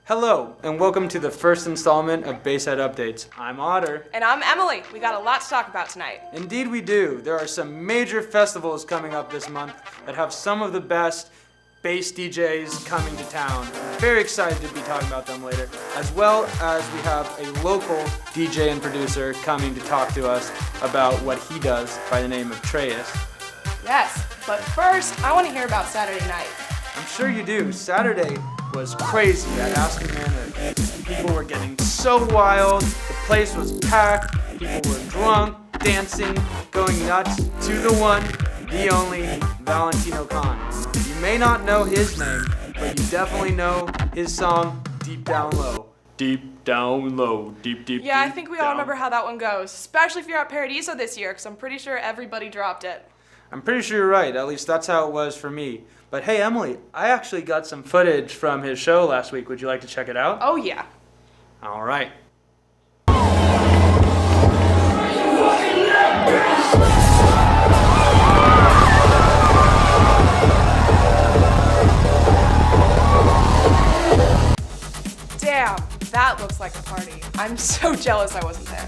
Hello, and welcome to the first installment of Bayside Updates. I'm Otter. And I'm Emily. We got a lot to talk about tonight. Indeed we do. There are some major festivals coming up this month that have some of the best bass DJs coming to town. I'm very excited to be talking about them later, as well as we have a local DJ and producer coming to talk to us about what he does by the name of Treyis. Yes, but first, I want to hear about Saturday night. I'm sure you do. Saturday was crazy at Aspen Manor. People were getting so wild, the place was packed, people were drunk, dancing, going nuts to the one, the only Valentino Khan. You may not know his name, but you definitely know his song, Deep Down Low. Deep down low, deep. Yeah, I think we all remember how that one goes, especially if you're at Paradiso this year, because I'm pretty sure everybody dropped it. I'm pretty sure you're right, at least that's how it was for me. But hey, Emily, I actually got some footage from his show last week. Would you like to check it out? Oh, yeah. All right. Damn, that looks like a party. I'm so jealous I wasn't there.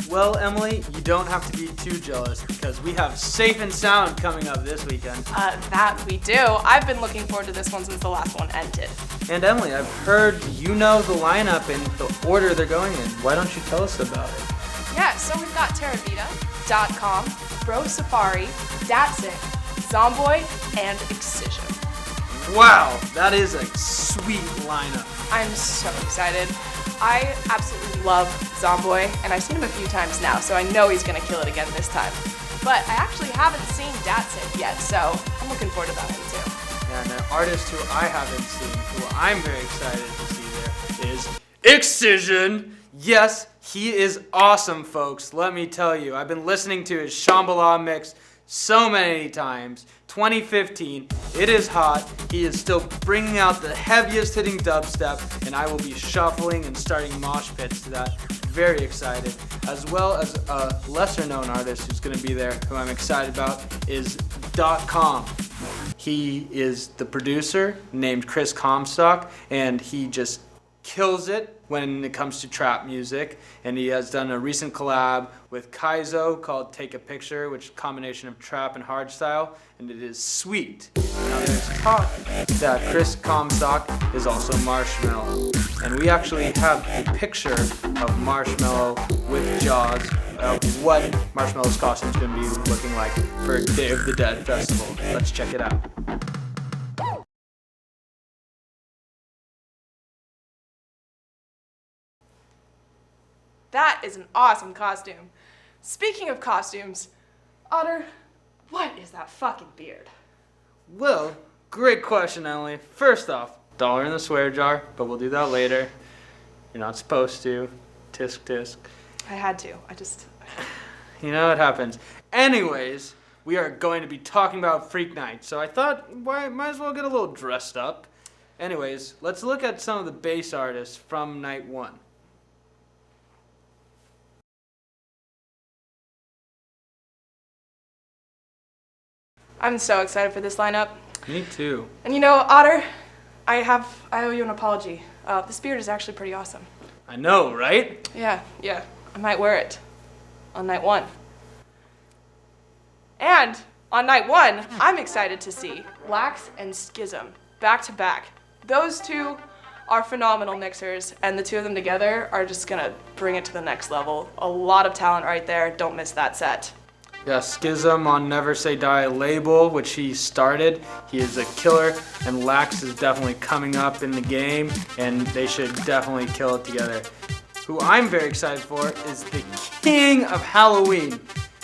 Well, Emily, you don't have to be too jealous because we have Safe and Sound coming up this weekend. That we do. I've been looking forward to this one since the last one ended. And Emily, I've heard you know the lineup and the order they're going in. Why don't you tell us about it? Yeah, so we've got Terravita, Dotcom, Bro Safari, Datsik, Zomboy, and Excision. Wow, that is a sweet lineup. I'm so excited. I absolutely love Zomboy, and I've seen him a few times now, so I know he's gonna kill it again this time. But I actually haven't seen Datsik yet, so I'm looking forward to that one too. And an artist who I haven't seen, who I'm very excited to see there, is Excision. Yes, he is awesome, folks. Let me tell you, I've been listening to his Shambhala mix so many times. 2015, it is hot. He is still bringing out the heaviest hitting dubstep, and I will be shuffling and starting mosh pits to that. Very excited. As well as a lesser known artist who's going to be there, who I'm excited about, is Dotcom. He is the producer named Chris Comstock, and he just kills it when it comes to trap music, and he has done a recent collab with Kaizo called Take a Picture, which is a combination of trap and hardstyle, and it is sweet. Now there's talk that Chris Comstock is also Marshmallow, and we actually have a picture of Marshmallow with Jaws of what Marshmallow's costume is going to be looking like for Day of the Dead Festival. Let's check it out. That is an awesome costume. Speaking of costumes, Otter, what is that fucking beard? Well, great question, Emily. First off, dollar in the swear jar, but we'll do that later. You're not supposed to. Tisk tisk. I had to. You know, it happens. Anyways, we are going to be talking about Freaknight, so I thought, might as well get a little dressed up. Anyways, let's look at some of the bass artists from night one. I'm so excited for this lineup. Me too. And you know, Otter, I owe you an apology. This beard is actually pretty awesome. I know, right? Yeah, I might wear it on night one. And on night one, I'm excited to see Laxx and Skism back to back. Those two are phenomenal mixers, and the two of them together are just gonna bring it to the next level. A lot of talent right there. Don't miss that set. Yeah, Skism on Never Say Die label, which he started. He is a killer, and Laxx is definitely coming up in the game, and they should definitely kill it together. Who I'm very excited for is the king of Halloween,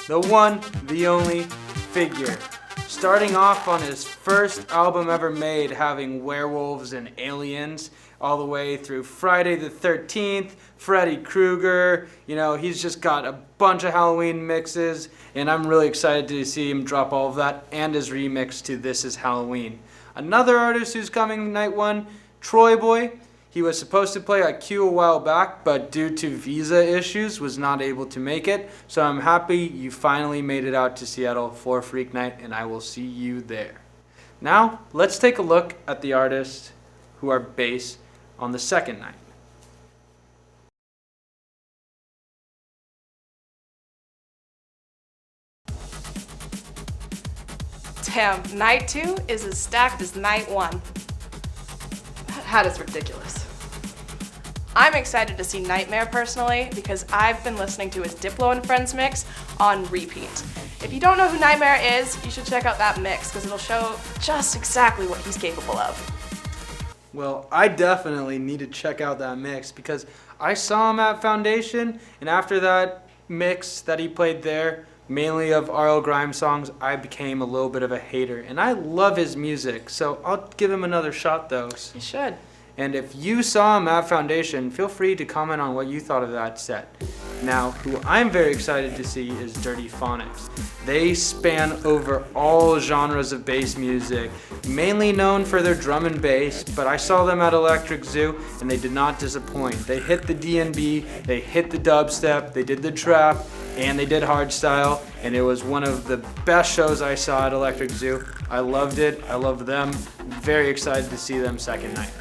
the one, the only Figure. Starting off on his first album ever made, having werewolves and aliens, all the way through Friday the 13th, Freddy Krueger. You know, he's just got a bunch of Halloween mixes, and I'm really excited to see him drop all of that and his remix to This Is Halloween. Another artist who's coming night one, Troyboi. He was supposed to play at Q a while back, but due to visa issues was not able to make it. So I'm happy you finally made it out to Seattle for Freaknight, and I will see you there. Now, let's take a look at the artists who are bass on the second night. Damn, night 2 is as stacked as night 1. That is ridiculous. I'm excited to see NGHTMRE personally because I've been listening to his Diplo and Friends mix on repeat. If you don't know who NGHTMRE is, you should check out that mix because it'll show just exactly what he's capable of. Well, I definitely need to check out that mix because I saw him at Foundation, and after that mix that he played there, mainly of R.L. Grimes songs, I became a little bit of a hater. And I love his music, so I'll give him another shot though. You should. And if you saw him at Foundation, feel free to comment on what you thought of that set. Now, who I'm very excited to see is Dirtyphonics. They span over all genres of bass music, mainly known for their drum and bass, but I saw them at Electric Zoo and they did not disappoint. They hit the D&B, they hit the dubstep, they did the trap, and they did hardstyle, and it was one of the best shows I saw at Electric Zoo. I loved it, I loved them. Very excited to see them second night.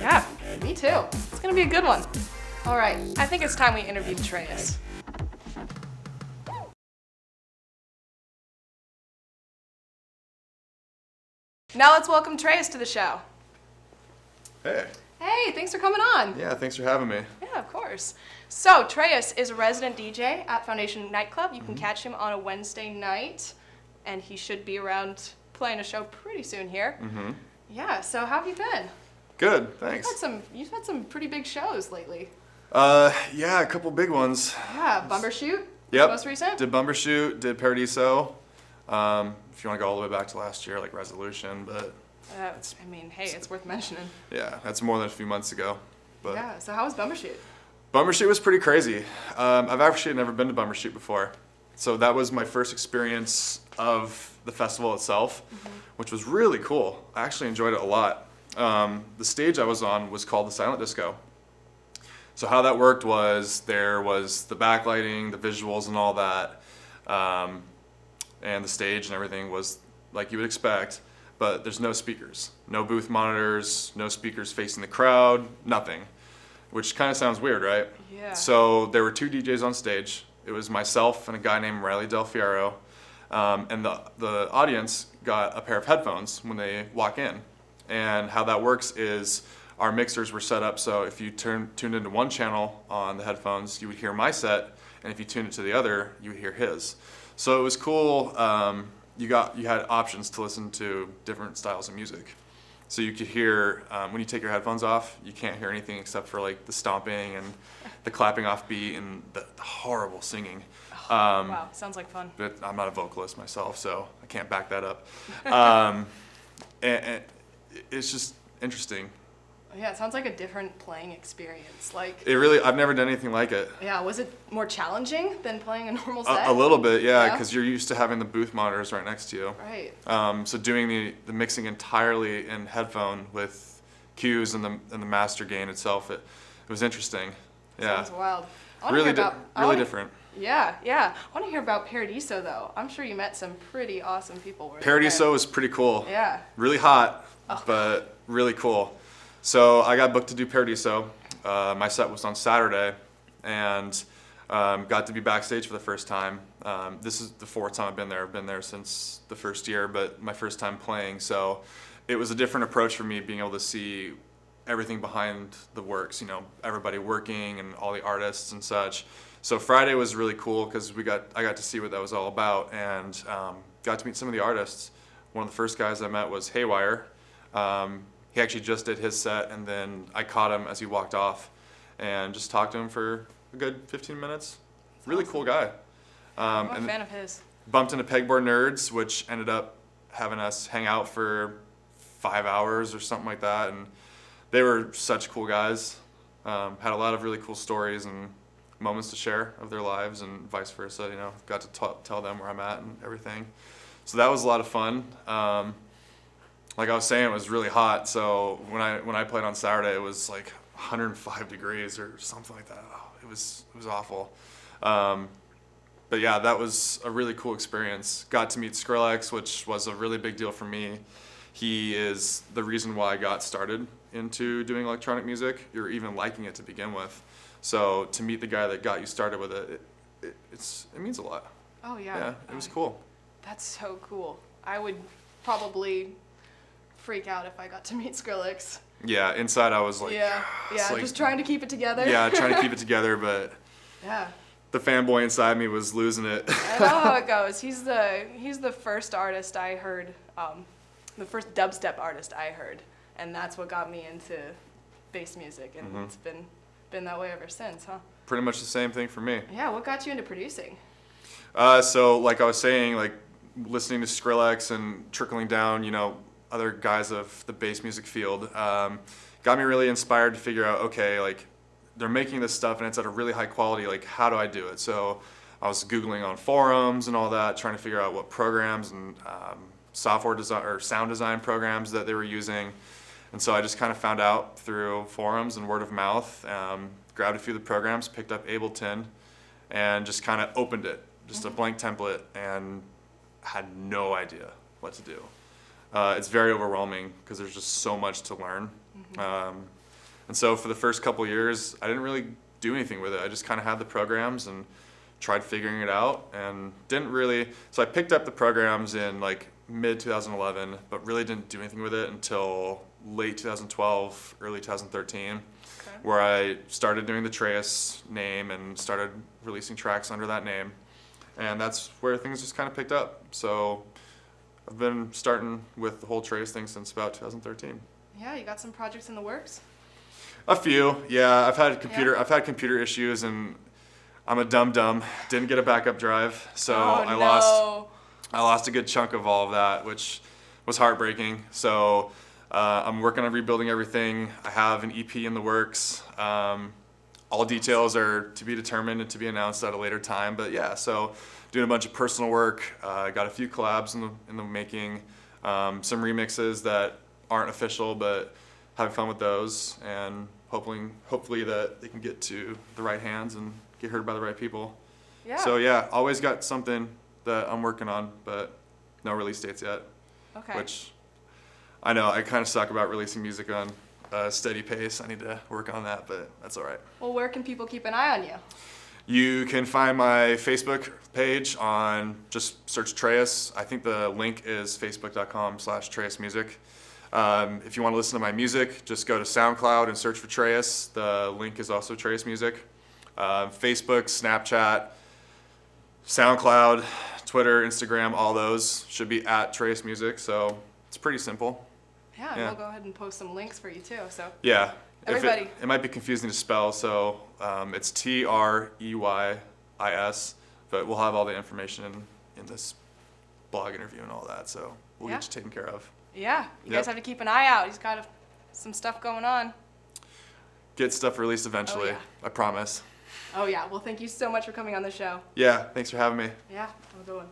Yeah, me too. It's gonna be a good one. All right, I think it's time we interview Treyis. Now let's welcome Treyis to the show. Hey. Hey, thanks for coming on. Yeah, thanks for having me. Yeah, of course. So, Treyis is a resident DJ at Foundation Nightclub. You can catch him on a Wednesday night, and he should be around playing a show pretty soon here. Yeah, so how have you been? Good, thanks. You've had some pretty big shows lately. Yeah, a couple big ones. Yeah, Bumbershoot. Yep. Most recent. Did Bumbershoot, did Paradiso. If you want to go all the way back to last year, like Resolution, but I mean, hey, it's worth mentioning. yeah, that's more than a few months ago. But Yeah. So how was Bumbershoot? Bumbershoot was pretty crazy. I've actually never been to Bumbershoot before, so that was my first experience of the festival itself, which was really cool. I actually enjoyed it a lot. The stage I was on was called the Silent Disco. So how that worked was there was the backlighting, the visuals and all that, and the stage and everything was like you would expect, but there's no speakers, no booth monitors, no speakers facing the crowd, nothing, which kind of sounds weird, right? Yeah. So there were 2 DJs on stage. It was myself and a guy named Riley Del Fiero, and the audience got a pair of headphones when they walk in. And how that works is our mixers were set up so if you tuned into one channel on the headphones, you would hear my set, and if you tuned it to the other, you would hear his. So it was cool. You had options to listen to different styles of music. So you could hear, when you take your headphones off, you can't hear anything except for like the stomping and the clapping off beat and the horrible singing. Wow, sounds like fun. But I'm not a vocalist myself, so I can't back that up. And it's just interesting. Yeah, it sounds like a different playing experience. Like, I've never done anything like it. yeah, was it more challenging than playing a normal set? A little bit, yeah, Yeah? because you're used to having the booth monitors right next to you. Right. So doing the mixing entirely in headphone with cues and the master gain itself, it was interesting. Yeah. Sounds wild. I wanna hear about, different. Yeah, yeah. I want to hear about Paradiso though. I'm sure you met some pretty awesome people. Paradiso was pretty cool. Yeah. Really hot, but really cool. So I got booked to do Paradiso. My set was on Saturday, and got to be backstage for the first time. This is the 4th time I've been there. I've been there since the first year, but my first time playing. So it was a different approach for me, being able to see everything behind the works, you know, everybody working and all the artists and such. So Friday was really cool because I got to see what that was all about, and got to meet some of the artists. One of the first guys I met was Haywire. He actually just did his set, and then I caught him as he walked off and just talked to him for a good 15 minutes. That's really awesome. Cool guy. I'm a and fan of his. bumped into Pegboard Nerds, which ended up having us hang out for 5 hours or something like that, and they were such cool guys. Had a lot of really cool stories and moments to share of their lives, and vice versa. You know, got to tell them where I'm at and everything. So that was a lot of fun. Like I was saying, it was really hot. So when I played on Saturday, it was like 105 degrees or something like that. Oh, it was awful. But yeah, that was a really cool experience. Got to meet Skrillex, which was a really big deal for me. He is the reason why I got started into doing electronic music, you're even liking it to begin with. So to meet the guy that got you started with it, it means a lot. Oh yeah. Yeah, it was cool. That's so cool. I would probably freak out if I got to meet Skrillex. Yeah, inside I was like, Yeah, like, just trying to keep it together. yeah, trying to keep it together, but Yeah. the fanboy inside me was losing it. I know how it goes. He's the first artist I heard, the first dubstep artist I heard, and that's what got me into bass music, and it's been that way ever since, huh? Pretty much the same thing for me. Yeah, what got you into producing? So like I was saying, like listening to Skrillex and trickling down, you know, other guys of the bass music field, got me really inspired to figure out, okay, like they're making this stuff and it's at a really high quality, like how do I do it? So I was Googling on forums and all that, trying to figure out what programs and software design or sound design programs that they were using. And so I just kind of found out through forums and word of mouth, grabbed a few of the programs, picked up Ableton, and just kind of opened it, just a blank template, and had no idea what to do. It's very overwhelming because there's just so much to learn. And so for the first couple years, I didn't really do anything with it. I just kind of had the programs and tried figuring it out, and didn't really, so I picked up the programs in like mid 2011, but really didn't do anything with it until late 2012, early 2013, where I started doing the Treyis name and started releasing tracks under that name. And that's where things just kind of picked up. So I've been starting with the whole Treyis thing since about 2013. Yeah, you got some projects in the works? A few, yeah. I've had computer issues, and I'm a dum-dum. Didn't get a backup drive, so I lost a good chunk of all of that, which was heartbreaking. So I'm working on rebuilding everything. I have an EP in the works. All details are to be determined and to be announced at a later time. But yeah, so doing a bunch of personal work. Got a few collabs in the making. Some remixes that aren't official, but having fun with those, and hopefully that they can get to the right hands and get heard by the right people. Yeah. So yeah, always got something that I'm working on, but no release dates yet. Okay. Which I know I kind of suck about releasing music on a steady pace. I need to work on that, but that's all right. Well, where can people keep an eye on you? You can find my Facebook page on, just search Treyis. I think the link is facebook.com/TreyisMusic. If you want to listen to my music, just go to SoundCloud and search for Treyis. The link is also Treyis Music. Facebook, Snapchat, SoundCloud, Twitter, Instagram, all those should be at Treyis Music. So it's pretty simple. Yeah, and we'll go ahead and post some links for you too. So yeah, everybody. It might be confusing to spell, so it's Treis, but we'll have all the information in this blog interview and all that. So we'll get you taken care of. Yeah, you guys have to keep an eye out. He's got some stuff going on. Get stuff released eventually, I promise. Oh yeah, well thank you so much for coming on the show. Yeah, thanks for having me. Yeah, have a good one.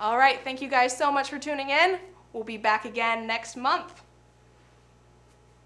All right, thank you guys so much for tuning in. We'll be back again next month.